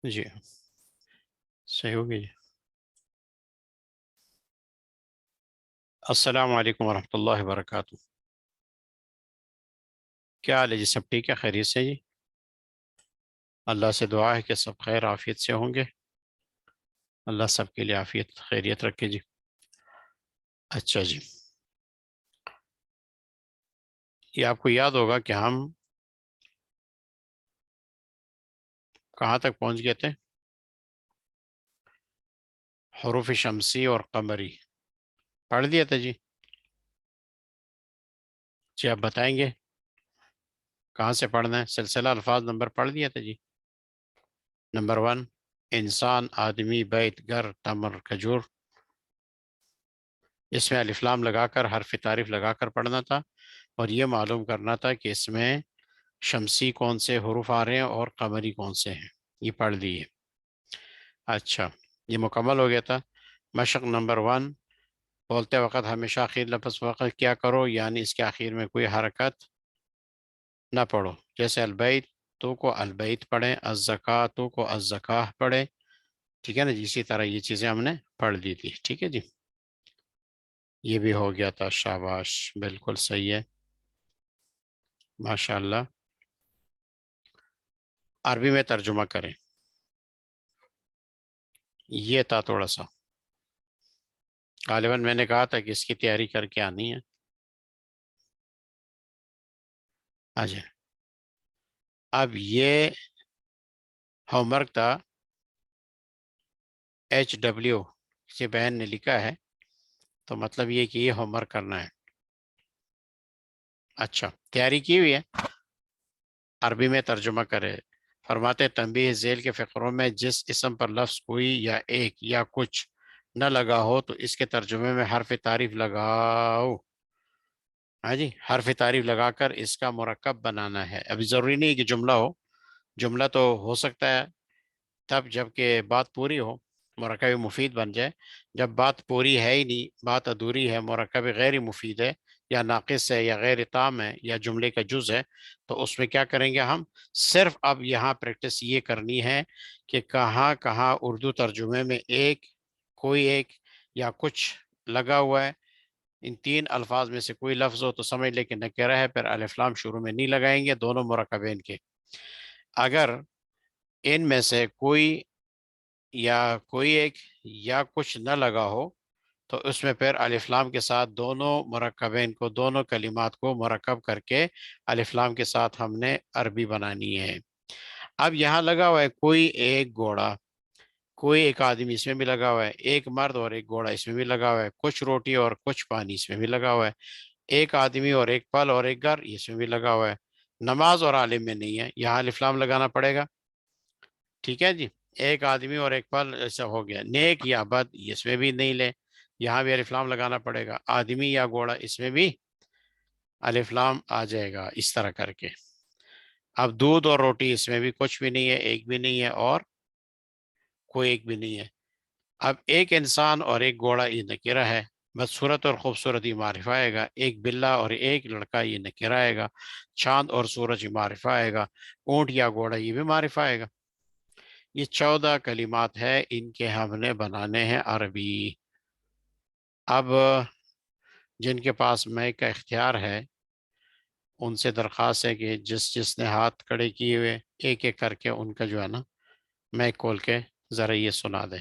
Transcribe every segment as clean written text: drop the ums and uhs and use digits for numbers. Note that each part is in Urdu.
جی صحیح ہوگی جی۔ السلام علیکم ورحمۃ اللہ وبرکاتہ۔ کیا حال ہے جی؟ سب ٹھیک ہے؟ خیریت سے جی؟ اللہ سے دعا ہے کہ سب خیر عافیت سے ہوں گے۔ اللہ سب کے لیے عافیت خیریت رکھے جی۔ اچھا جی، یہ آپ کو یاد ہوگا کہ ہم کہاں تک پہنچ گئے تھے؟ حروف شمسی اور قمری پڑھ دیا تھا جی؟ جی آپ بتائیں گے کہاں سے پڑھنا ہے؟ سلسلہ الفاظ نمبر پڑھ دیا تھا جی؟ نمبر 1، انسان، آدمی، بیت، گھر، تمر، کھجور۔ اس میں الف لام لگا کر حرف تعریف لگا کر پڑھنا تھا، اور یہ معلوم کرنا تھا کہ اس میں شمسی کون سے حروف آ رہے ہیں اور قمری کون سے ہیں۔ یہ پڑھ لیے؟ اچھا، یہ مکمل ہو گیا تھا۔ مشق نمبر 1، بولتے وقت ہمیشہ آخر لفظ وقت کیا کرو، یعنی اس کے آخر میں کوئی حرکت نہ پڑھو۔ جیسے البیت تو کو البیت پڑھیں، الزکاۃ کو الزکاہ پڑھیں، ٹھیک ہے نا جی؟ اسی طرح یہ چیزیں ہم نے پڑھ دی تھی، ٹھیک ہے جی؟ یہ بھی ہو گیا تھا، شاباش، بالکل صحیح ہے، ماشاء اللہ۔ عربی میں ترجمہ کریں، یہ تھا تھوڑا سا، غالباً میں نے کہا تھا کہ اس کی تیاری کر کے آنی ہے۔ اچھا، اب یہ ہوم ورک تھا، HW سے بہن نے لکھا ہے، تو مطلب یہ کہ یہ ہوم ورک کرنا ہے۔ اچھا، تیاری کی ہوئی ہے؟ عربی میں ترجمہ کرے۔ فرماتے تنبیہ ذیل کے فقروں میں جس اسم پر لفظ کوئی یا ایک یا کچھ نہ لگا ہو تو اس کے ترجمے میں حرف تعریف لگاؤ۔ ہاں جی، حرف تعریف لگا کر اس کا مرکب بنانا ہے۔ ابھی ضروری نہیں کہ جملہ ہو، جملہ تو ہو سکتا ہے تب جب کہ بات پوری ہو، مرکب مفید بن جائے۔ جب بات پوری ہے ہی نہیں، بات ادھوری ہے، مرکب غیر مفید ہے یا ناقص ہے یا غیر تام ہے یا جملے کا جز ہے، تو اس میں کیا کریں گے ہم؟ صرف اب یہاں پریکٹس یہ کرنی ہے کہ کہاں کہاں اردو ترجمے میں ایک، کوئی ایک یا کچھ لگا ہوا ہے۔ ان 3 الفاظ میں سے کوئی لفظ ہو تو سمجھ لے کہ نکرہ ہے، پھر الف لام شروع میں نہیں لگائیں گے دونوں مرکبین کے۔ اگر ان میں سے کوئی یا کوئی ایک یا کچھ نہ لگا ہو تو اس میں پھر الف لام کے ساتھ دونوں مرکبین کو، دونوں کلمات کو مرکب کر کے الف لام کے ساتھ ہم نے عربی بنانی ہے۔ اب یہاں لگا ہوا ہے کوئی ایک گھوڑا، کوئی ایک آدمی اس میں بھی لگا ہوا ہے، ایک مرد اور ایک گھوڑا اس میں بھی لگا ہوا ہے، کچھ روٹی اور کچھ پانی اس میں بھی لگا ہوا ہے، ایک آدمی اور ایک پل اور ایک گھر اس میں بھی لگا ہوا ہے۔ نماز اور عالم میں نہیں ہے، یہاں الف لام لگانا پڑے گا، ٹھیک ہے جی؟ ایک آدمی اور ایک پل ایسا ہو گیا۔ نیک یا بد اس میں بھی نہیں لے، یہاں بھی الف لام لگانا پڑے گا۔ آدمی یا گھوڑا اس میں بھی الف لام آ جائے گا، اس طرح کر کے۔ اب دودھ اور روٹی اس میں بھی کچھ بھی نہیں ہے، ایک بھی نہیں ہے اور کوئی ایک بھی نہیں ہے۔ اب ایک انسان اور ایک گھوڑا یہ نکرہ ہے، بدصورت اور خوبصورت یہ معرفہ آئے گا۔ ایک بلا اور ایک لڑکا یہ نکرہ آئے گا۔ چاند اور سورج یہ معرفہ آئے گا۔ اونٹ یا گھوڑا یہ بھی معرفہ آئے گا۔ یہ 14 کلمات ہے، ان کے ہم نے بنانے ہیں عربی۔ اب جن کے پاس مائک کا اختیار ہے ان سے درخواست ہے کہ جس نے ہاتھ کھڑے کیے ہوئے ایک ایک کر کے ان کا جو ہے نا مائک کھول کے ذرا یہ سنا دے۔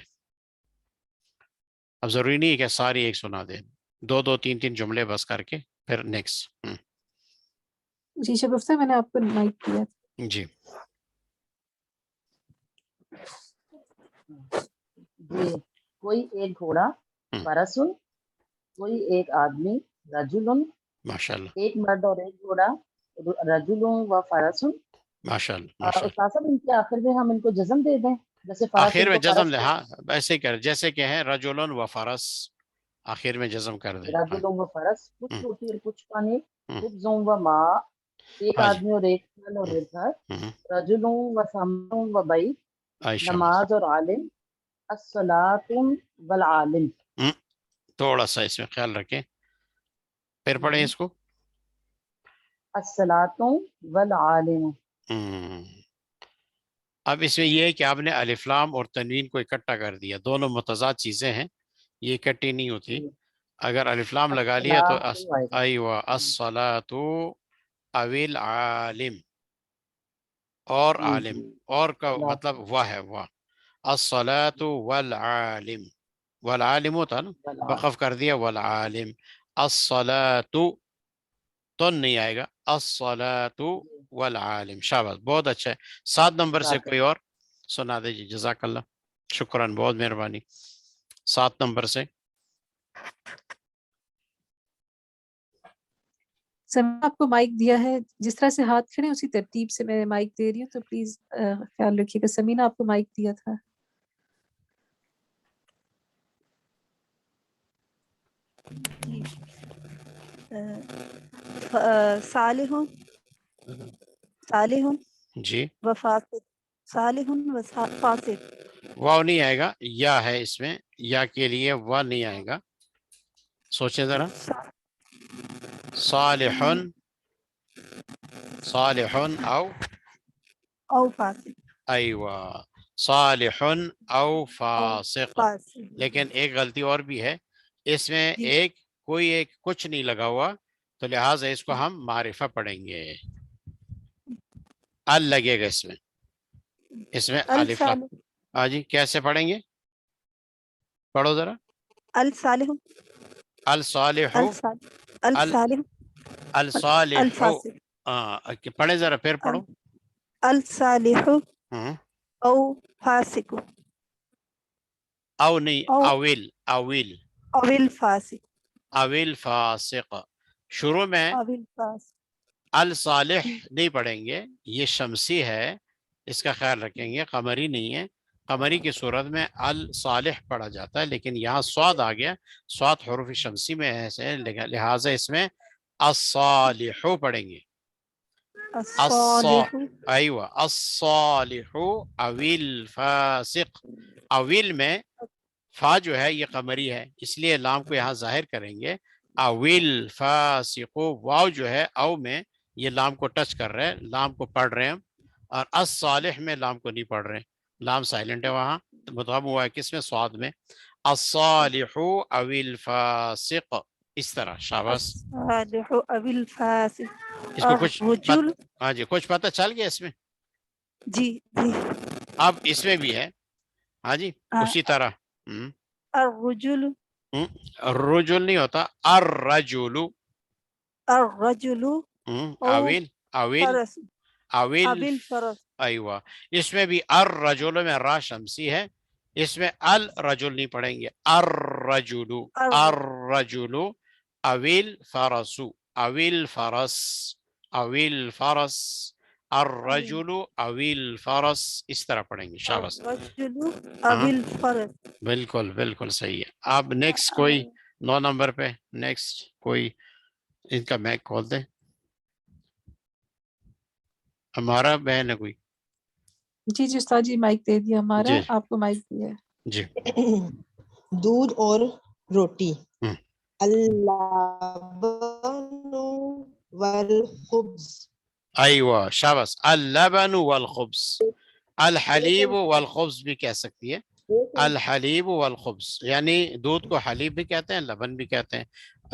اب ضروری نہیں ہے کہ ساری ایک سنا دے، 2 2 3 3 جملے بس کر کے پھر نیکسٹ۔ جی شگفتہ، میں نے آپ کو مائک کیا تھا۔ جی جی، کوئی ایک گھوڑا، فرسن، کوئی ایک آدمی، رجلن، ماشاء اللہ، ایک مرد اور ایک گھوڑا، رجلن و فرسن۔ ماشاء اللہ، ماشاء اللہ۔ استاد صاحب ان کے آخر میں ہم ان کو جزم دے دیں، جیسے آخر فرسن میں کو جزم فرس لے، کو ہاں ایسے کر جیسے کہ ہے رجل و فرس، آخر میں جزم کر دیں۔ ہاں رجلن و فرس، کچھ ہم، روٹی اور کچھ پانی، ہم، خبز و ماء، ایک ہاں جی، آدمی اور ایک پھل اور ہم، ایک گھر، ہم، رجلن و ثمن و بیت، عائشہ، نماز اور عالم، الصلاۃ والعالم۔ ہم، تھوڑا سا اس میں خیال رکھیں، پھر پڑھیں اس کو۔ الصلاۃ والعالم۔ ہم، اب اس میں یہ ہے کہ آپ نے الف لام اور تنوین کو اکٹھا کر دیا، دونوں متضاد چیزیں ہیں، یہ اکٹھی نہیں ہوتی. اگر الف لام لگا لیا تو ایوہ الصلاۃ اویل عالم، اور عالم، اور کا مطلب وہ ہے وہ، الصلاۃ والعالم، والعالم ہوتا نا، وقف کر دیا والعالم، الصلاۃ تو نہیں آئے گا، الصلاۃ والعالم. شاباش، بہت اچھا ہے. 7 نمبر سے کوئی اور سنا دے جی. جزاک اللہ، شکراً، بہت مہربانی. 7 نمبر سے. سر میں آپ کو مائک دیا ہے، جس طرح سے ہاتھ کھڑے اسی ترتیب سے میں مائک دے رہی ہوں، تو پلیز خیال رکھیے گا. سمینہ آپ کو مائک دیا تھا. صالح صالح جی، و فاسد، صالح و فاسد. واو نہیں آئے گا، یا ہے اس میں، یا کے لیے وا نہیں آئے گا. سوچیں ذرا. صالح، صالح او او فاسد، ایوہ، صالح او او فاسق. فاسد. لیکن ایک غلطی اور بھی ہے اس میں، جی کوئی ایک کچھ نہیں لگا ہوا، تو لہٰذا اس کو ہم معرفہ پڑھیں گے. ال لگے گا اس میں الف. الصالح، ہاں جی، کیسے پڑھیں گے؟ پڑھو ذرا. الصالح، الصالح، الصالح، الصالح، الصالح. الفاسد، پڑھیں ذرا، پھر پڑھو. الصالح ہاں، او فاسق، او نہیں، او اویل، اویل، او الفاسق، اویل فاسق. شروع میں او الفاسق. الصالح نہیں پڑھیں گے، یہ شمسی ہے، اس کا خیال رکھیں گے، قمری نہیں ہے. قمری کی صورت میں الصالح پڑھا جاتا ہے، لیکن یہاں صاد آ گیا، صاد حروف شمسی میں ہے، لہٰذا اس میں الصالح پڑھیں گے. الصالح، ایوہ، الصالح اویل فاسق. اویل میں فا جو ہے یہ قمری ہے، اس لیے لام کو یہاں ظاہر کریں گے. اویل فاسق، واو جو ہے او میں یہ لام کو ٹچ کر رہے ہیں، لام کو پڑھ رہے ہیں ہم. اور الصالح میں لام کو نہیں پڑھ رہے ہیں، لام سائلنٹ ہے وہاں، مطلب ہوا ہے کس میں؟ صاد میں. الصالح اویل فاسق، اس طرح. شاباش. الصالح او الفاسق. اس کو کچھ الرجل، ہاں جی، کچھ پتہ چل گیا اس میں؟ جی جی. اب اس میں بھی ہے، ہاں جی، اسی طرح. الرجل، الرجل نہیں ہوتا، الرجل. الرجل او اویل، اویل، فرس، اویل. ابل فرس. ایوہ، اس میں بھی الرجل میں را شمسی ہے، اس میں الرجل نہیں پڑھیں گے، الرجل، الرجل، اویل فرسو، اویل فرس، اویل فرس، الرجل اویل فرس، اس طرح پڑھیں گے. شاباش. الرجل ہاں، ابل فرس. بالکل بالکل صحیح ہے. اب نیکسٹ کوئی 9 نمبر پہ نیکسٹ کوئی ان کا میک کھول دیں. ہمارا بہن ہے کوئی؟ جی جی استاد جی، مائک دے دیا ہمارا، جی آپ کو مائک دیا ہے. جی. دودھ اور روٹی. ہم، اللبن والخبز. ایوہ، شاباش. اللبن والخبز، الحلیب والخبز بھی کہہ سکتی ہے. الحلیب والخبز یعنی دودھ کو حلیب بھی کہتے ہیں، لبن بھی کہتے ہیں.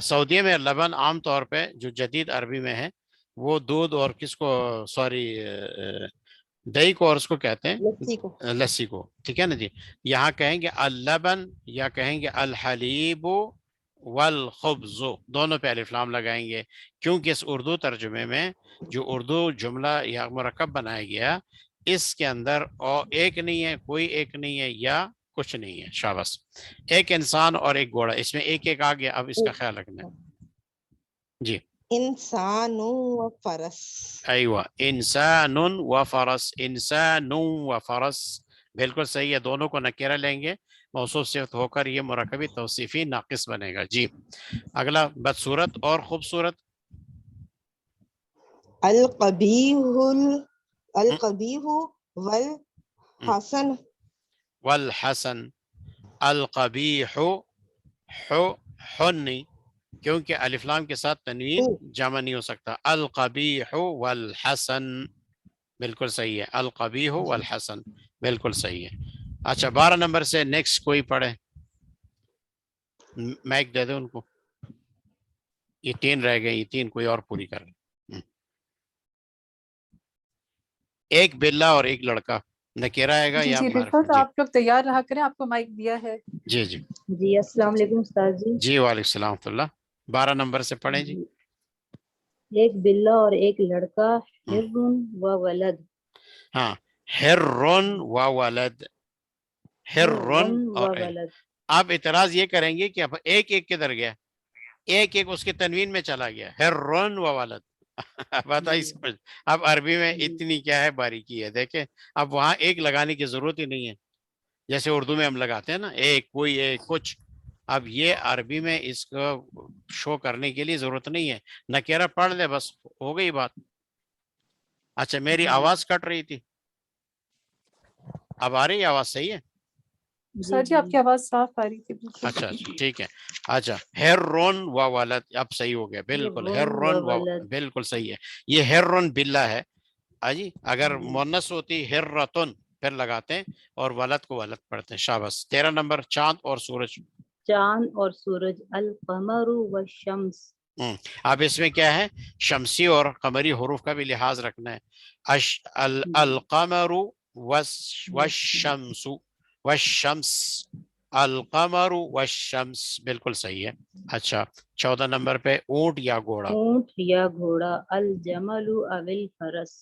سعودیہ میں لبن عام طور پہ جو جدید عربی میں ہے وہ دودھ اور کس کو، سوری، دہی کو اور اس کو کہتے ہیں لسی کو. لسی کو. ٹھیک ہے نا جی. یہاں کہیں گے اللبن یا کہیں گے الحلیب والخبز، دونوں پہ الف لام لگائیں گے، کیونکہ اس اردو ترجمے میں جو اردو جملہ یا مرکب بنایا گیا اس کے اندر اور ایک نہیں ہے، کوئی ایک نہیں ہے یا کچھ نہیں ہے. شاباش. ایک انسان اور ایک گھوڑا، اس میں ایک ایک آ گیا، اب اس کا خیال رکھنا ہے. جی. انسان و فرس. ایوہ، انسان و فرس، انسان و فرس، بالکل صحیح ہے. دونوں کو نکرہ لیں گے، موصوف صفت ہو کر یہ مرکبی توصیفی ناقص بنے گا. جی. اگلا بدصورت اور خوبصورت. القبیح والحسن. والحسن، القبیح، حنی، کیونکہ الف لام کے ساتھ تنوین جمع نہیں ہو سکتا. القبیح والحسن. بالکل صحیح ہے. القبیح والحسن بالکل صحیح ہے. اچھا 12 نمبر سے نیکسٹ کوئی پڑھے, مائک دے دے ان کو. یہ 3 رہ گئے, یہ 3 کوئی اور پوری کر لیں. ایک بلا اور ایک لڑکا نکیرہ آئے گا جی یا جی معرفہ؟ رفعت آپ لوگ تیار رہا کریں, آپ کو مائک دیا ہے. جی جی جی السلام علیکم استاد جی. جی وعلیکم السلام ورحمۃ اللہ. 12 نمبر سے پڑھیں جی. ایک بلا اور ایک لڑکا, حر و ولد. ہاں, حرن و ولد, حرن و اور ولد. آپ اعتراض یہ کریں گے کہ اب ایک ایک کدھر گیا, ایک ایک اس کے تنوین میں چلا گیا, حرن و ولد. بات آئی سمجھ. اب عربی میں اتنی کیا ہے باریکی ہے, دیکھیں اب وہاں ایک لگانے کی ضرورت ہی نہیں ہے جیسے اردو میں ہم لگاتے ہیں نا ایک, کوئی ایک, کچھ. اب یہ عربی میں اس کو شو کرنے کے لیے ضرورت نہیں ہے, نکیرہ پڑھ لے بس ہو گئی بات. اچھا میری آواز کٹ رہی تھی, اب آ رہی ہے آواز صحیح ہے؟ سر جی آپ کی آواز صاف آ رہی تھی بالکل. اچھا اچھا ٹھیک ہے. اچھا حرن و ولد اب صحیح ہو گیا بالکل, حرن و بالکل صحیح ہے. یہ حرن بلا ہے جی. اگر مونس ہوتی حرتن پھر لگاتے ہیں اور ولد کو ولد پڑھتے ہیں. شاباش. 13 نمبر چاند اور سورج. چاند اور سورج. القمر والشمس. اب اس میں کیا ہے, شمسی اور قمری حروف کا بھی لحاظ رکھنا ہے. القمر والشمس, والشمس, القمر والشمس بالکل صحیح ہے. اچھا 14 نمبر پہ اونٹ یا گھوڑا. اونٹ یا گھوڑا. الجمل او الفرس.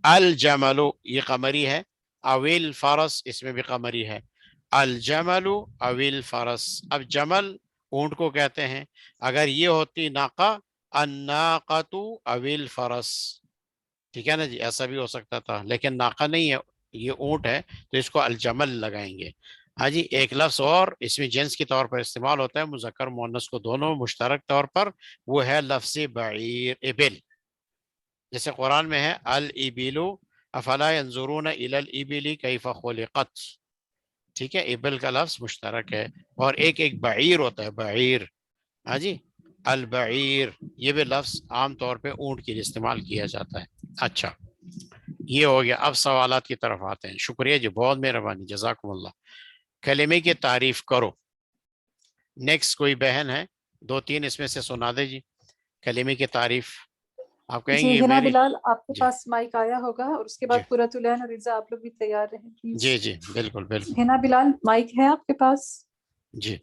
الجمل یہ قمری ہے, اویل فرس اس میں بھی قمری ہے. الجمل اویل فرس. اب جمل اونٹ کو کہتے ہیں, اگر یہ ہوتی ناقہ الناقۃ اویل فرس, ٹھیک ہے نا جی, ایسا بھی ہو سکتا تھا لیکن ناقہ نہیں ہے, یہ اونٹ ہے تو اس کو الجمل لگائیں گے. ہاں جی. ایک لفظ اور اس میں جنس کے طور پر استعمال ہوتا ہے, مذکر مؤنث کو دونوں مشترک طور پر, وہ ہے لفظ بعیر, ابل. جیسے قرآن میں ہے الابل افلا ينظرون الى الابل کیف خلقت, ٹھیک ہے, ابل کا لفظ مشترک ہے. اور ایک ایک بعیر ہوتا ہے, بعیر. ہاں جی, البعیر یہ بھی لفظ عام طور پہ اونٹ کے لیے استعمال کیا جاتا ہے. اچھا یہ ہو گیا. اب سوالات کی طرف آتے ہیں. شکریہ جی, بہت مہربانی, جزاکم اللہ. کلمے کی تعریف کرو. نیکسٹ کوئی بہن ہے 2-3 اس میں سے سنا دے جی کلمے کی تعریف. آپ کہیں جی گے ہنا میری. بلال آپ کے جی پاس مائک آیا ہوگا, اور اس کے جی بعد قرۃ العین اور رضا آپ لوگ بھی تیار رہیں پلیز. جی جی بالکل بالکل. ہنا بلال مائک ہے آپ کے پاس؟ جی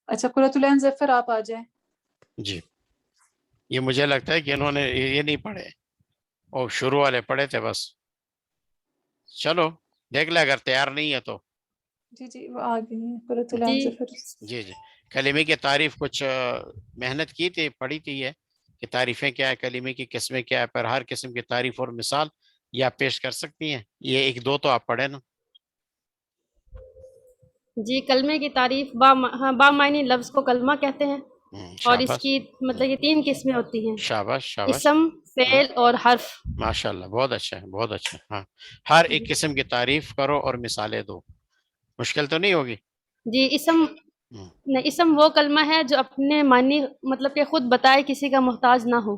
اچھا قرۃ العین ظفر آپ آ جائیں. جی. یہ مجھے لگتا ہے کہ انہوں نے یہ نہیں پڑھے, اور شروع والے پڑھے تھے بس. چلو دیکھ لے اگر تیار نہیں ہے تو. جی جی وہ آ گئی ہیں قرۃ العین ظفر. جی جی. کلمے کی تعریف کچھ محنت کی تھی, پڑھی تھی ہے کہ تعریفیں کیا ہے, کلمے کی قسمیں کیا ہے, پر ہر قسم کی تعریف اور مثال یہ آپ پیش کر سکتی ہیں. یہ 1-2 تو آپ پڑھیں نا. جی کلمے کی تعریف با معنی لفظ کو کلمہ کہتے ہیں, اور اس شاباش کی مطلب یہ 3 قسمیں ہوتی ہیں, شاباش شاباش. اسم, فعل اور حرف. ماشاء اللہ بہت اچھا ہے, بہت اچھا. ہاں ہر ایک قسم کی تعریف کرو اور مثالیں دو, مشکل تو نہیں ہوگی. جی اسم وہ کلمہ ہے جو اپنے معنی مطلب کہ خود بتائے, کسی کا محتاج نہ ہو.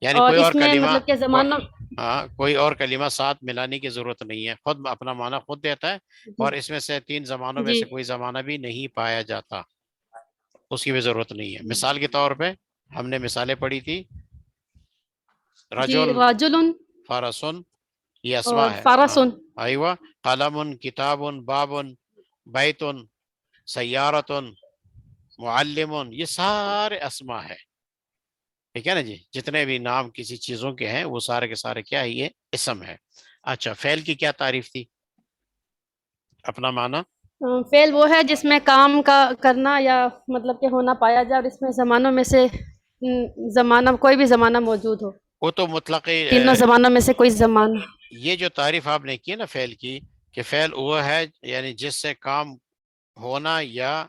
یعنی اور کوئی اور اس میں کلمہ, مطلب کہ زمانوں ہاں کوئی اور کلمہ ساتھ ملانے کی ضرورت نہیں ہے, خود اپنا معنی خود دیتا ہے. اور اس میں سے 3 زمانوں میں جی سے کوئی زمانہ بھی نہیں پایا جاتا, اس کی بھی ضرورت نہیں ہے. مثال کے طور پہ ہم نے مثالیں پڑھی تھی, جی رجل, رجل فرسن, یہ اسما اور ہے. فارسن. ایوہ, قلم, کتاب, باب, بیت, سیارت, معلم, یہ سارے اسما ہے. ٹھیک ہے نا جی, جتنے بھی نام کسی چیزوں کے ہیں وہ سارے کے سارے کیا ہے, یہ اسم ہے. اچھا فعل کی کیا تعریف تھی, اپنا معنی. فعل وہ ہے جس میں کام کا کرنا یا مطلب کہ ہونا پایا جائے, اور اس میں زمانوں میں سے زمانہ کوئی بھی زمانہ موجود ہو, وہ تو مطلق تینوں زمانوں میں سے کوئی زمانہ. یہ جو تعریف آپ نے کی نا فعل کی, کہ فعل وہ ہے یعنی جس سے کام ہونا یا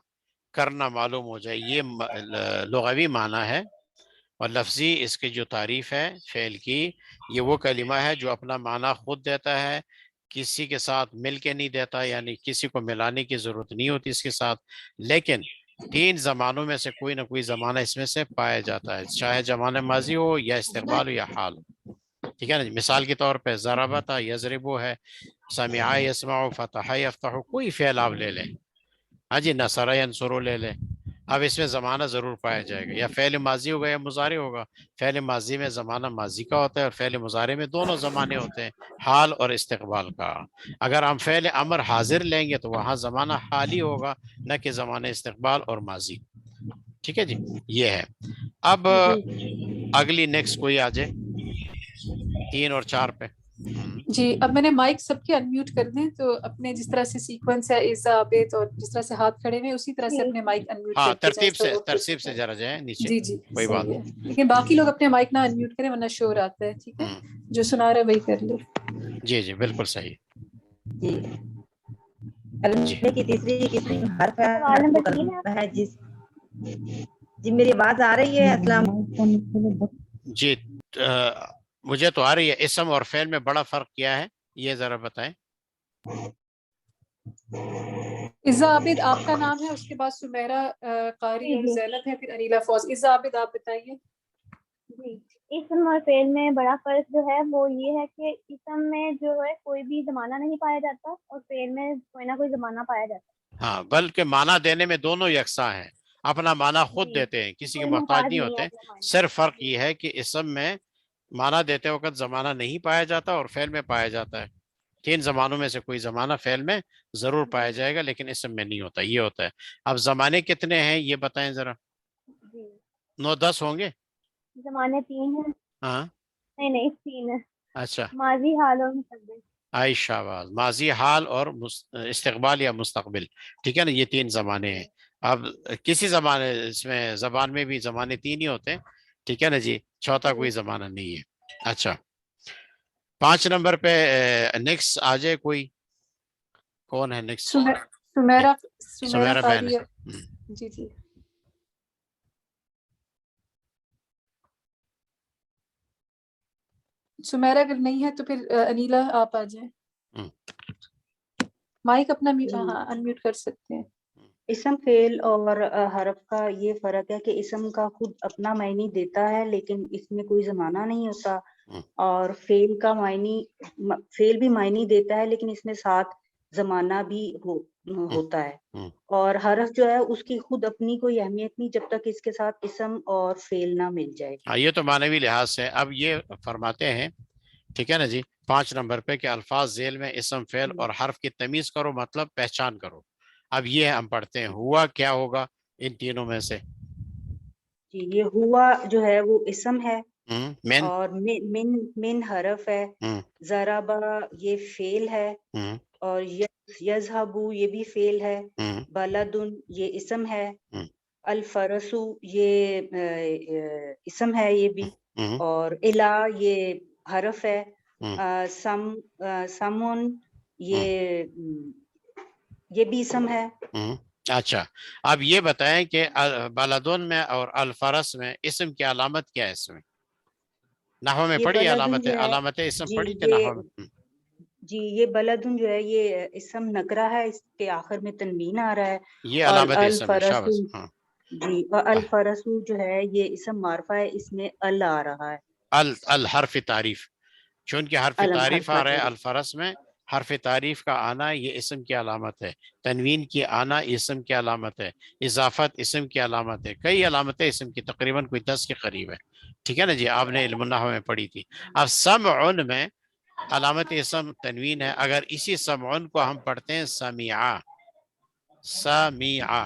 کرنا معلوم ہو جائے, یہ لغوی معنی ہے. اور لفظی اس کی جو تعریف ہے فعل کی, یہ وہ کلمہ ہے جو اپنا معنی خود دیتا ہے, کسی کے ساتھ مل کے نہیں دیتا, یعنی کسی کو ملانے کی ضرورت نہیں ہوتی اس کے ساتھ, لیکن تین زمانوں میں سے کوئی نہ کوئی زمانہ اس میں سے پایا جاتا ہے، چاہے زمانہ ماضی ہو یا استقبال ہو یا حال ہو، ٹھیک ہے نا جی۔ مثال کے طور پہ ضربتا یضربو ہے، سمع یسمع، فتح یفتح، کوئی فعل آپ لے لیں، ہاں جی، نصر ینصر لے لیں، اب اس میں زمانہ ضرور پایا جائے گا، یا فعل ماضی ہوگا یا مضارع ہوگا۔ فعل ماضی میں زمانہ ماضی کا ہوتا ہے اور فعل مضارع میں دونوں زمانے ہوتے ہیں، حال اور استقبال کا۔ اگر ہم فعل امر حاضر لیں گے تو وہاں زمانہ حالی ہوگا، نہ کہ زمانہ استقبال اور ماضی، ٹھیک ہے جی، یہ ہے۔ اب جی اگلی نیکسٹ کوئی آ جائے 3 اور 4 پہ۔ جی اب میں نے مائک سب کے انمیوٹ کر دیں، تو اپنے جس طرح سے سیکوینس ہے ایزا عابد اور جس طرح سے ہاتھ کھڑے ہوئے اسی طرح سے اپنے مائک انمیوٹ ہاں، کر کے جائیں ترتیب سے ذرا جائیں نیچے، جی جی کوئی بات صحیح ہے، لیکن باقی لوگ اپنے مائک نہ انمیوٹ کریں ورنہ شور آتا ہے، ٹھیک ہے، جو سنا رہا ہے وہی کر لے۔ جی جی بالکل صحیح جی جی۔ کلمے کی تیسری قسم حرف ہے جی میری آواز آ رہی ہے؟ السلام جی مجھے تو آ رہی ہے۔ اسم اور فعل میں بڑا فرق کیا ہے یہ ذرا بتائیں۔ عزا عابد آپ کا نام ہے، اس کے بعد سمیرہ قاری اور زینب ہے، پھر انیلا فوز۔ عزا عابد آپ بتائیے۔ جی اسم اور فعل میں بڑا فرق جو ہے وہ یہ ہے کہ اسم میں جو ہے کوئی بھی زمانہ نہیں پایا جاتا اور فعل میں کوئی نہ کوئی زمانہ پایا جاتا ہے۔ ہاں، بلکہ معنی دینے میں دونوں یکساں ہیں، اپنا معنی خود جی دیتے ہیں، کسی کے کوئی محتاج محتاج نہیں ہے ہوتے۔ اپنے معنی۔ صرف فرق جی یہ ہے کہ اسم میں معنی دیتے وقت زمانہ نہیں پایا جاتا اور فعل میں پایا جاتا ہے۔ 3 زمانوں میں سے کوئی زمانہ فعل میں ضرور پایا جائے گا لیکن اسم میں نہیں ہوتا، یہ ہوتا ہے۔ اب زمانے کتنے ہیں یہ بتائیں ذرا۔ جی 9-10 ہوں گے؟ زمانے 3 ہیں، ہاں نہیں 3 ہے، اچھا، ماضی حال اور مستقبل۔ عائشہ آواز، ماضی، حال اور استقبال یا مستقبل، ٹھیک ہے نا، یہ 3 زمانے ہیں۔ اب کسی زمانے اس میں زبان میں بھی زمانے 3 ہی ہوتے ہیں، ٹھیک ہے نا جی، چوتھا کوئی زمانہ نہیں ہے۔ اچھا 5 نمبر پہ نیکسٹ آ جائے کوئی، کون ہے نیکسٹ؟ سمیرہ سمیرہ بہن قاری ہے۔ جی جی سمیرہ اگر نہیں ہے تو پھر انیلا آپ آ جائیں، مائک اپنا انمیوٹ کر سکتے ہیں۔ اسم فعل اور حرف کا یہ فرق ہے کہ اسم کا خود اپنا معنی دیتا ہے لیکن اس میں کوئی زمانہ نہیں ہوتا، اور فعل بھی معنی دیتا ہے لیکن اس میں ساتھ زمانہ بھی ہوتا ہے، اور حرف جو ہے اس کی خود اپنی کوئی اہمیت نہیں جب تک اس کے ساتھ اسم اور فعل نہ مل جائے۔ یہ تو معنوی لحاظ سے۔ اب یہ فرماتے ہیں، ٹھیک ہے نا جی، 5 نمبر پہ کہ الفاظ ذیل میں اسم فعل اور حرف کی تمیز کرو، مطلب پہچان کرو۔ اب یہ ہم پڑھتے ہیں، ہوا کیا ہوگا ان تینوں میں سے؟ جی یہ ہوا جو ہے وہ اسم ہے، من، اور من حرف ہے، ضربا یہ فعل ہے، اور یذهبو یہ بھی فعل ہے، بلدن یہ اسم ہے، الفرسو یہ اسم ہے یہ بھی، اور الا یہ حرف ہے، سمون یہ بھی اسم ہے۔ اچھا اب یہ بتائیں کہ بلدن میں اور الفرس میں اسم کی علامت کیا ہے؟ اس میں نحو میں یہ پڑھی بلدن جو ہے علامت اسم جی پڑھی تھی نحو میں؟ یہ بلدن جو ہے یہ اسم نکرہ ہے، اس کے آخر میں تنوین آ رہا ہے، یہ اور علامت اسم ہے، الفرسو شاباش، ہاں۔ جی اور الفرسو جو ہے یہ اسم معرفہ ہے، اس میں ال آ رہا ہے، الحرف تعریف، چونکہ حرف تعریف آ رہا ہے الفرس میں، حرف تعریف کا آنا یہ اسم کی علامت ہے، تنوین کی آنا اسم کی علامت ہے، اضافت اسم کی علامت ہے، کئی علامتیں اسم کی تقریباً کوئی 10 کے قریب ہے، ٹھیک ہے نا جی، آپ نے علم النحو میں پڑھی تھی۔ اب سمعن میں علامت اسم تنوین ہے، اگر اسی سمعن کو ہم پڑھتے ہیں سمیعہ، سمیعہ،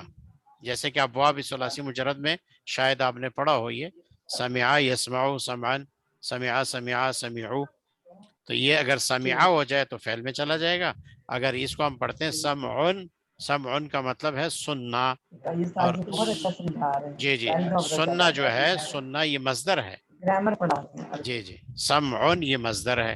جیسے کہ ابواب ثلاثی مجرد میں شاید آپ نے پڑھا ہو، یہ سمعہ یسمعو سمعن، سمعہ سمعہ سمعو، تو یہ اگر سمعہ ہو جائے تو فعل میں چلا جائے گا، اگر اس کو ہم پڑھتے ہیں سمعن، سمعن کا مطلب ہے سننا، اور جی جی سننا جو ہے، سننا یہ مصدر ہے، جی جی سمعن یہ مصدر ہے،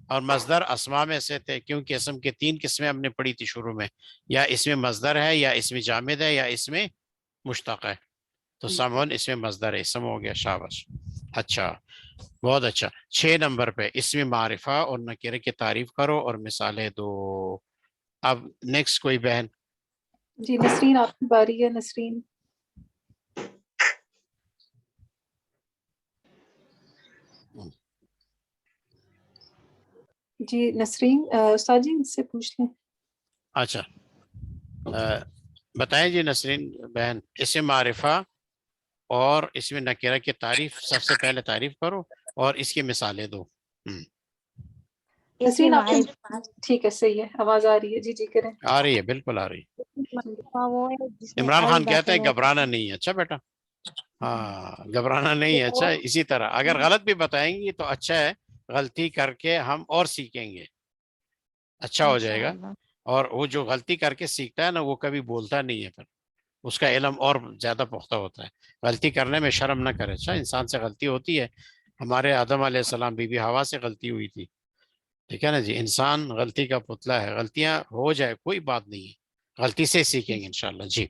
اور مصدر اسماء میں سے تھے کیونکہ اسم کے 3 قسمیں ہم نے پڑھی تھی شروع میں، یا اس میں مصدر ہے، یا اس میں جامد ہے، یا اس میں مشتق ہے، تو سمعن اس میں مصدر ہے، اسم ہو گیا، شاباش۔ اچھا بہت اچھا۔ 6 نمبر پہ اسم معرفہ اور نکرے کی تعریف کرو اور مثالیں دو۔ اب نیکسٹ کوئی بہن؟ جی نسرین آپ کی باری ہے. نسرین. جی نسرین استاد جی ان سے پوچھ لیں. اچھا بتائیں جی نسرین بہن، اسم معرفہ اور اس میں نکرہ کی تعریف، سب سے پہلے تعریف کرو اور اس کی مثالیں دو. اسم نسرین آپ معرفہ ٹھیک ہے صحیح ہے، آواز آ رہی ہے. جی جی کریں. آ رہی ہے، بالکل آ رہی ہے. وہ ہے جس میں عمران ال خان کہتے داخل ہیں ہو. گھبرانا نہیں ہے. اچھا بیٹا، ہاں گھبرانا نہیں ہے. اچھا اسی طرح اگر غلط بھی بتائیں گی تو اچھا ہے، غلطی کر کے ہم اور سیکھیں گے، اچھا ہو جائے گا. انشاءاللہ. اور وہ جو غلطی کر کے سیکھتا ہے نا، وہ کبھی بولتا نہیں ہے، پھر اس کا علم اور زیادہ پختہ ہوتا ہے. غلطی کرنے میں شرم نہ کرے. اچھا انسان سے غلطی ہوتی ہے. ہمارے آدم علیہ السلام بی بی حوا سے غلطی ہوئی تھی، ٹھیک ہے نا جی. انسان غلطی کا پتلا ہے، غلطیاں ہو جائے کوئی بات نہیں ہے، غلطی سے سیکھیں گے انشاءاللہ. جی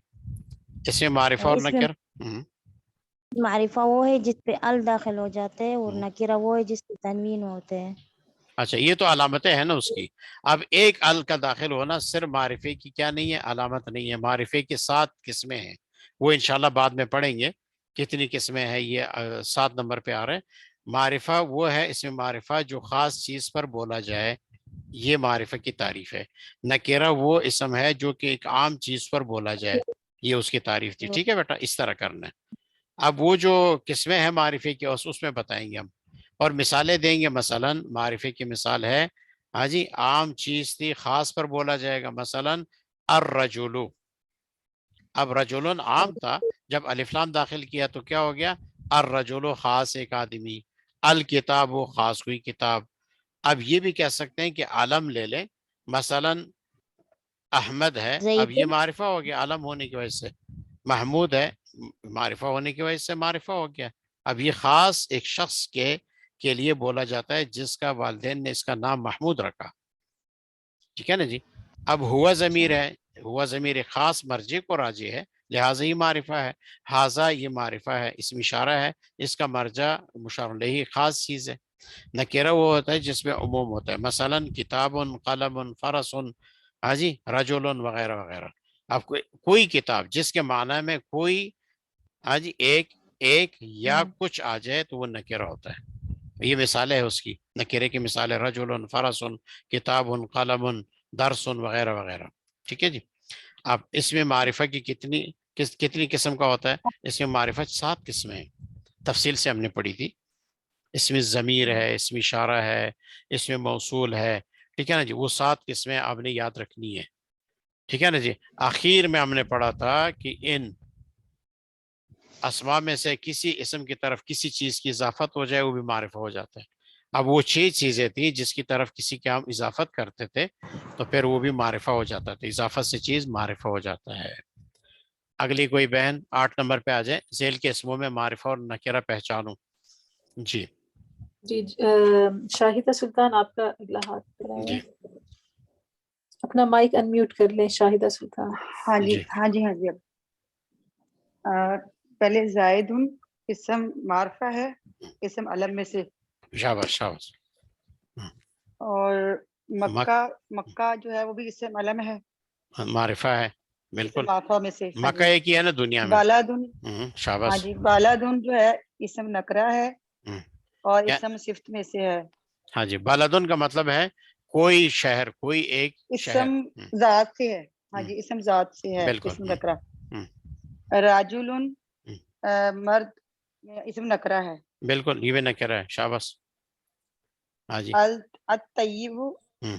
اس میں معرفہ اور اس میں نکر. معرفہ وہ ہے جس پہ ال داخل ہو جاتے ہیں، اور ہم۔ نکرہ وہ ہے جس پہ تنوین ہوتے ہیں. اچھا یہ تو علامتیں ہیں نا اس کی. اب ایک ال کا داخل ہونا صرف معرفے کی کیا نہیں ہے، علامت نہیں ہے. معرفے کی 7 قسمیں ہیں، وہ انشاءاللہ بعد میں پڑھیں گے کتنی قسمیں ہیں. یہ 7 نمبر پہ آ رہے ہیں. معرفہ وہ ہے اس میں معرفہ جو خاص چیز پر بولا جائے، یہ معرفہ کی تعریف ہے. نکرہ وہ اسم ہے جو کہ ایک عام چیز پر بولا جائے، یہ اس کی تعریف تھی. ٹھیک ہے بیٹا، اس طرح کرنا ہے. اب وہ جو قسمیں ہیں معرفے کی اس میں بتائیں گے ہم، اور مثالیں دیں گے. مثلا معرفے کی مثال ہے، ہاں جی عام چیز تھی خاص پر بولا جائے گا. مثلا الرجل. اب رجل عام تھا، جب الف لام داخل کیا تو کیا ہو گیا؟ الرجل خاص ایک آدمی، الکتاب وہ خاص ہوئی کتاب. اب یہ بھی کہہ سکتے ہیں کہ عالم لے لیں. مثلا احمد ہے، اب زید. یہ معرفہ ہو گیا عالم ہونے کی وجہ سے. محمود ہے، معرفہ ہونے کی وجہ سے معرفہ ہو گیا. اب یہ خاص ایک شخص کے لیے بولا جاتا ہے جس کا والدین نے اس کا نام محمود رکھا. ٹھیک ہے نا جی. اب ہوا ضمیر ہے، ہوا ضمیر ایک خاص مرجع کو راجع ہے، لہٰذا یہ معرفہ ہے. حاضہ یہ معرفہ ہے، اسم اشارہ ہے، اس کا مرجع مشار الیہ خاص چیز ہے. نکرہ وہ ہوتا ہے جس میں عموم ہوتا ہے. مثلا کتاب، قلم، فرس، ہاں جی رجل وغیرہ وغیرہ. اب کوئی کتاب جس کے معنی میں کوئی، ہاں جی ایک یا کچھ آ جائے تو وہ نکرہ ہوتا ہے. یہ مثال ہے اس کی. نکرے کی مثال ہے رجل، فرس، کتاب، قلم، درس وغیرہ وغیرہ. ٹھیک ہے جی. اب اس میں معرفہ کی کتنی قسم کا ہوتا ہے؟ اس میں معرفہ 7 قسمیں ہیں، تفصیل سے ہم نے پڑھی تھی. اس میں ضمیر ہے، اس میں اشارہ ہے، اس میں موصول ہے. ٹھیک ہے نا جی. وہ 7 قسمیں آپ نے یاد رکھنی ہے. ٹھیک ہے نا جی. آخر میں ہم نے پڑھا تھا کہ ان اسماء میں سے کسی اسم کی طرف کسی چیز کی اضافت ہو جائے وہ بھی معرفہ ہو جاتا ہے. اب وہ 6 چیزیں تھیں جس کی طرف کسی کے ہم اضافت کرتے تھے تو پھر وہ بھی معرفہ ہو جاتا تھا. اضافت سے چیز معرفہ ہو جاتا ہے. اگلی کوئی بہن 8 نمبر پہ آ جائے. ذیل کے اسموں میں معرفہ اور نکرہ پہچانو. جی جی شاہدہ سلطان آپ کا اگلا ہاتھ کھڑا ہے. جی اپنا مائک انمیوٹ کر لیں شاہدہ سلطان. ہاں جی جی ہاں جی ہاں جی. پہلے زائد اسم معرفہ ہے، اسم علم میں سے. شاباش شاباش. اور مکہ جو ہے وہ بھی اسم علم ہے، معرفہ ہے بالکل. اسم معرفہ میں سے. ہاں مکہ جی. ایک ہی ہے نا دنیا میں. بالادن. ہاں شاباش. جی بالادن جو ہے اسم نکرہ ہے اور کیا؟ اسم صفت میں سے ہے. ہاں جی. بالادن کا مطلب ہے کوئی شہر، کوئی ایک شہر. اسم ذات سے ہے. ہاں جی اسم ذات سے ہے بالکل. اسم نکرہ. راجلن مرد اسم نکرہ ہے. بالکل یہ بھی نکرہ ہے. شاباش. ہاں جی. الطیب،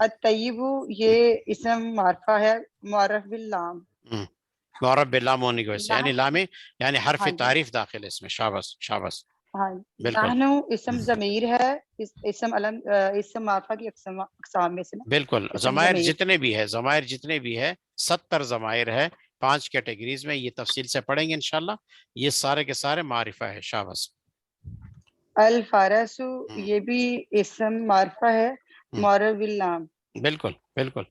الطیب یہ اسم معرفہ ہے معرف باللام. معرف باللام ہونے کی وجہ سے، یعنی لام یعنی حرف ہاں جی. تعریف داخل ہے اس میں. شاباش شاباش. ہاں بالکل نحنو اسم ضمیر ہے، اسم علم اسم معرفہ کی اقسام میں سے. بالکل. اسم ضمائر ضمیر. جتنے بھی ہے 70 ضمائر ہے 5 کیٹیگریز میں. یہ تفصیل سے پڑھیں گے انشاءاللہ. یہ سارے کے سارے معرفہ ہے. شاباش. الفارس یہ بھی اسم معرفہ ہے معرف باللام. بالکل بالکل.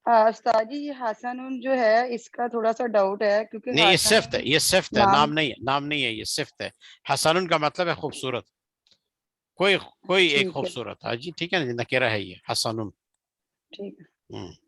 استاد جی یہ حسن جو ہے اس کا تھوڑا سا ڈاؤٹ ہے کیونکہ نہیں یہ حسن صفت ہے، یہ صفت ہے، نام. نام نہیں ہے. نام نہیں ہے، یہ صفت ہے. حسن کا مطلب ہے خوبصورت، کوئی ایک ٹھیک ہے خوبصورت. ہاں جی ٹھیک ہے نا. نکرہ ہے یہ حسن. ٹھیک ہے.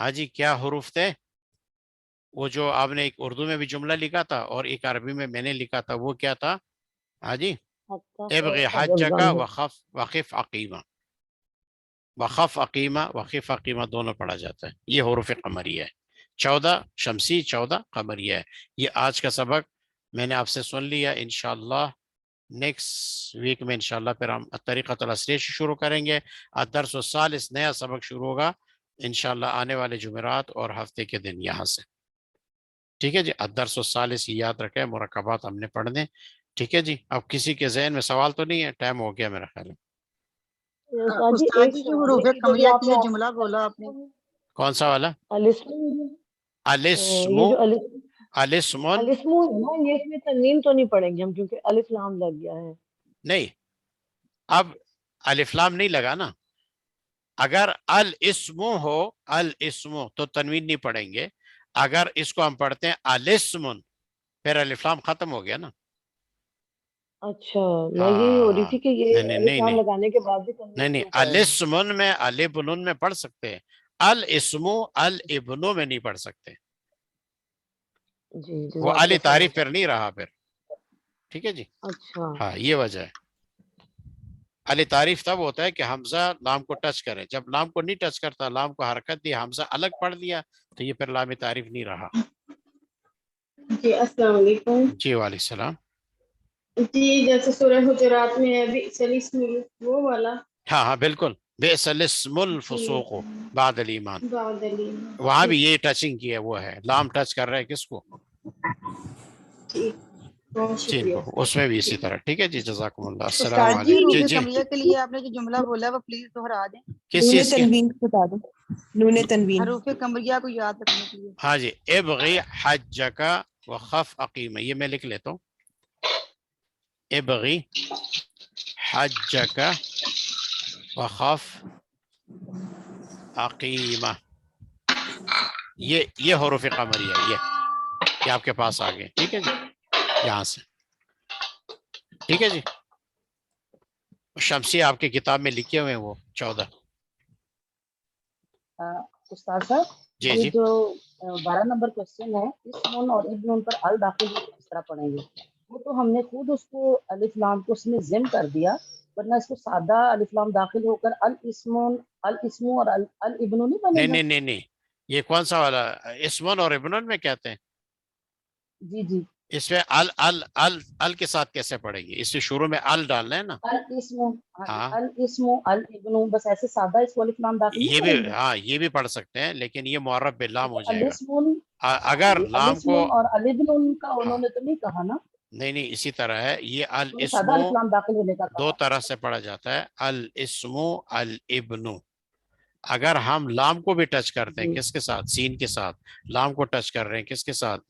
ہاں جی کیا حروف تھے؟ وہ جو آپ نے ایک اردو میں بھی جملہ لکھا تھا اور ایک عربی میں نے لکھا تھا، وہ کیا تھا؟ ہاں جی ابغی حجک وخف عقیمہ، وخف عقیمہ، وخف عقیمہ دونوں پڑھا جاتا ہے. یہ حروف قمریہ ہے، 14 شمسی 14 قمریہ ہے. یہ آج کا سبق میں نے آپ سے سن لیا. انشاءاللہ نیکسٹ ویک میں انشاءاللہ پھر ہم طریقۃ العصریہ شروع کریں گے. الدرس الثالث نیا سبق شروع ہوگا انشاءاللہ آنے والے جمعرات اور ہفتے کے دن یہاں سے. ٹھیک ہے جی، الدرس الثالث یاد رکھیں، مرکبات ہم نے پڑھنے. ٹھیک ہے جی، اب کسی کے ذہن میں سوال تو نہیں ہے؟ ٹائم ہو گیا میرا خیال ہے. استاد جی جو حروف قمریہ کی جو جملہ بولا آپ نے، کون سا والا؟ الاسم، الاسمن انگلش میں تنوین تو نہیں پڑھیں گے ہم کیونکہ الف لام لگ گیا ہے. نہیں، اب الف لام نہیں لگا نا. اگر الاسم ہو، الاسم تو تنوین نہیں پڑھیں گے. اگر اس کو ہم پڑھتے ہیں الاسمن پھر الف لام ختم ہو گیا نا. اچھا میں یہی ہو رہی تھی کہ یہ نہیں الف لام نہیں لگانے کے بعد بھی تنوین نہیں نہیں، کیوں پڑھ رہے ہیں؟ الاسمن میں الابنن میں پڑھ سکتے ہیں، الاسم الابن میں نہیں پڑھ سکتے. جی وہ جزاک علی اللہ تعریف خیر. پھر نہیں رہا پھر. ٹھیک ہے جی، اچھا ہاں یہ وجہ ہے. علی تعریف تب ہوتا ہے کہ حمزہ لام کو ٹچ کرے. جب لام کو نہیں ٹچ کرتا، لام کو حرکت دی، حمزہ الگ پڑھ دیا، تو یہ پھر لام تعریف نہیں رہا. جی السلام علیکم. جی وعلیکم السلام. جی جیسے سورہ حجرات میں ہے بئس الاسم وہ والا. ہاں ہاں بالکل، بئس الاسم جی الفسوق بعد الایمان. بعد الایمان. وہاں بھی یہ ٹچنگ کی ہے، وہ ہے لام ٹچ کر رہا ہے کس کو؟ ٹھیک، بہت چین شکریہ کو. اس میں بھی اسی طرح. ٹھیک ہے جی، جزاکم اللہ. السلام استاد جی علیکم. جی حروف جی، قمریہ کے لیے آپ نے جو جملہ بولا ہے وہ پلیز دوہرا دیں. کس نون چیز کے؟ تنوین بتا دو، نون تنوین. حروف قمریہ کو یاد رکھنے کے لیے. ہاں جی، ابغی حجک وخف عقیمہ، یہ میں لکھ لیتا ہوں. ابغی حجک وخف عقیمہ، یہ حروف قمریہ یہ آپ کے پاس آ گئے. ٹھیک ہے جی، یہاں سے. ٹھیک ہے جی، شمسی آپ کی کتاب میں لکھے ہوئے ہیں وہ 14. استاد صاحب جی یہ جی، جو 12 نمبر کوشچن ہے اسم اور ابن پر ال داخل ہو کس طرح پڑھیں گے؟ وہ تو ہم نے خود اس کو الف لام کو اس میں ضم کر دیا، ورنہ اس کو سادہ الف لام داخل ہو کر الاسم اور الابن نہیں بنے نہیں گا؟ نہیں نہیں نہیں، یہ کون سا والا اسمن اور ابنن میں کہتے ہیں؟ جی جی، اس میں ال کے ساتھ کیسے پڑھیں گے؟ اس سے شروع میں ال ڈالنا ہے نا. ہاں الاسم الابن بس ایسے سادہ اس کو الف لام داخل یہ نہیں بھی، کریں گے؟ ہاں یہ بھی پڑھ سکتے ہیں، لیکن یہ معرب باللام ہو جائے گا. الاسم اگر لام کو، اور الابن کا ہاں انہوں نے تو نہیں کہا نا، نہیں نہیں اسی طرح ہے. یہ انہوں نے الاسم سادہ الف لام داخل ہونے کا دو کہا. طرح سے پڑھا جاتا ہے، الاسم الابن. اگر ہم لام کو بھی ٹچ کرتے ہیں جی کس کے ساتھ؟ سین کے ساتھ. لام کو ٹچ کر رہے ہیں کس کے ساتھ؟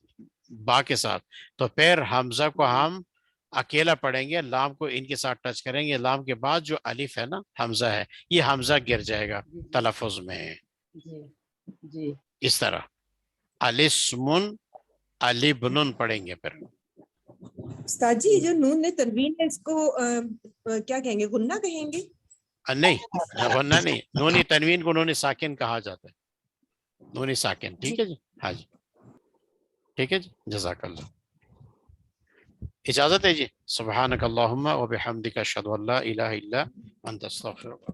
با کے ساتھ. تو پھر حمزہ کو ہم اکیلا پڑھیں گے، لام کو ان کے ساتھ ٹچ کریں گے. لام کے بعد جو الف ہے نا حمزہ ہے، یہ حمزہ گر جائے گا جی تلفظ میں. جی جی. اس طرح الاسمن الابنن پڑھیں گے. پھر استاد جی جو نون تنوین ہے اس کو کیا کہیں گے؟ غنہ کہیں گے؟ نہیں، غنہ نہیں، نونی تنوین کو نونی ساکن کہا جاتا ہے. نونی ساکن. ٹھیک ہے جی، ہاں جی ٹھیک ہے جی، جزاک اللہ. اجازت ہے جی. سبحانک اللہم و بحمدک اشہد ان لا الہ الا انت استغفرک.